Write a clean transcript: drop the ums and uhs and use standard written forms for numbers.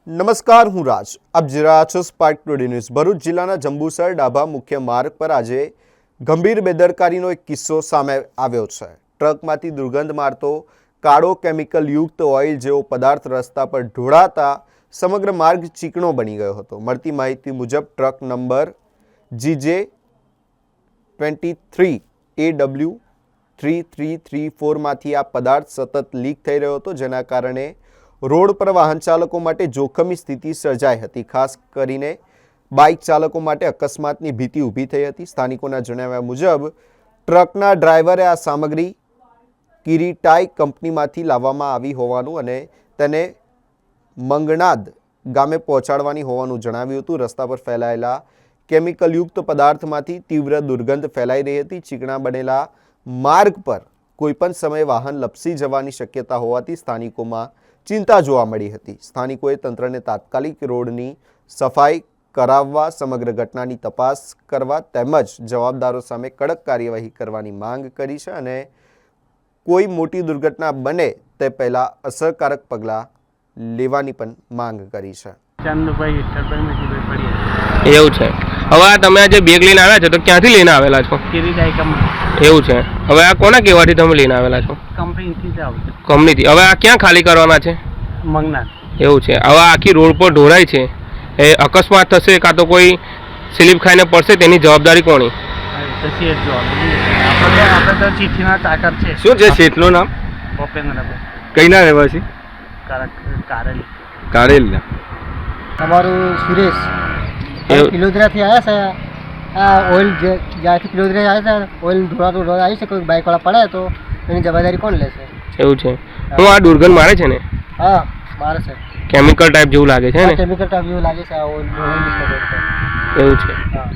નમસ્કાર, હું રાજ. આપ જોઈ રહ્યા છો સ્પાર્ક ટુડે ન્યૂઝ. ભરૂચ જિલ્લાના જંબુસર ડાભા મુખ્ય માર્ગ પર આજે ગંભીર બેદરકારીનો એક કિસ્સો સામે આવ્યો છે. ટ્રકમાંથી દુર્ગંધ મારતો કાળો કેમિકલ યુક્ત ઓઇલ જેવો પદાર્થ રસ્તા પર ઢોળાતા સમગ્ર માર્ગ ચીકણો બની ગયો હતો. મળતી માહિતી મુજબ ટ્રક નંબર GJ23 AW 3334 માંથી આ પદાર્થ સતત લીક થઈ રહ્યો હતો, જેના કારણે રોડ પર વાહન ચાલકો માટે જોખમી સ્થિતિ સર્જાઈ હતી. ખાસ કરીને બાઇક ચાલકો માટે અકસ્માતની ભીતિ ઊભી થઈ હતી. સ્થાનિકોના જણાવ્યા મુજબ ટ્રકના ડ્રાઈવરે આ સામગ્રી કિરીટાઈ કંપનીમાંથી લાવવામાં આવી હોવાનું અને તેને મંગણાદ ગામે પહોંચાડવાની હોવાનું જણાવ્યું હતું. રસ્તા પર ફેલાયેલા કેમિકલયુક્ત પદાર્થમાંથી તીવ્ર દુર્ગંધ ફેલાઈ રહી હતી. ચીકણા બનેલા માર્ગ પર કોઈપણ સમયે વાહન લપસી જવાની શક્યતા હોવાથી સ્થાનિકોમાં ચિંતા જોવા મળી હતી. સ્થાનિકોએ તંત્રને તાત્કાલિક રોડની સફાઈ કરાવવા, સમગ્ર ઘટનાની તપાસ કરવા તેમજ જવાબદારો સામે કડક કાર્યવાહી કરવાની માંગ કરી છે અને કોઈ મોટી દુર્ઘટના બને તે પહેલા અસરકારક પગલાં લેવાની પણ માંગ કરી છે. એવું છે. હવે આ તમે આજે બેગ લઈને આવ્યા છો તો ક્યાંથી લઈને આવેલા છો? એવું છે. હવે આ કોના કહેવાથી તમે લઈને આવેલા છો? કંપનીથી. હવે આ ક્યાં ખાલી કરવાના છે? મંગનાથ. એવું છે. હવે આખી રોડ પર ઢોળાય છે, એ અકસ્માત થશે કાં તો કોઈ સ્લીપ ખાઈને પડશે, તેની જવાબદારી કોની? આપણે તો ચીઠીના ચાકર છે. શું છે શેઠનું નામ? ભૂપેન્દ્રભાઈ. કઈના રહેવાસી? કારેલી. કારેલીના. અમારું સુરેશ પિલોદરાથી આવ્યા છે. આ ઓઇલ જ્યાંથી પિલોદરા આવ્યા છે, ઓઇલ ઢોળાતું આવી છે, કોઈ બાઇકવાળા પડે તો એની જવાબદારી કોણ લેશે? એવું છે. હું આ દુર્ગંધ મારે છે ને? હા, મારે છે. કેમિકલ ટાઈપ જેવું લાગે છે ને? કેમિકલ ટાઈપ જેવું લાગે છે આ ઓઇલ. એવું છે. હા.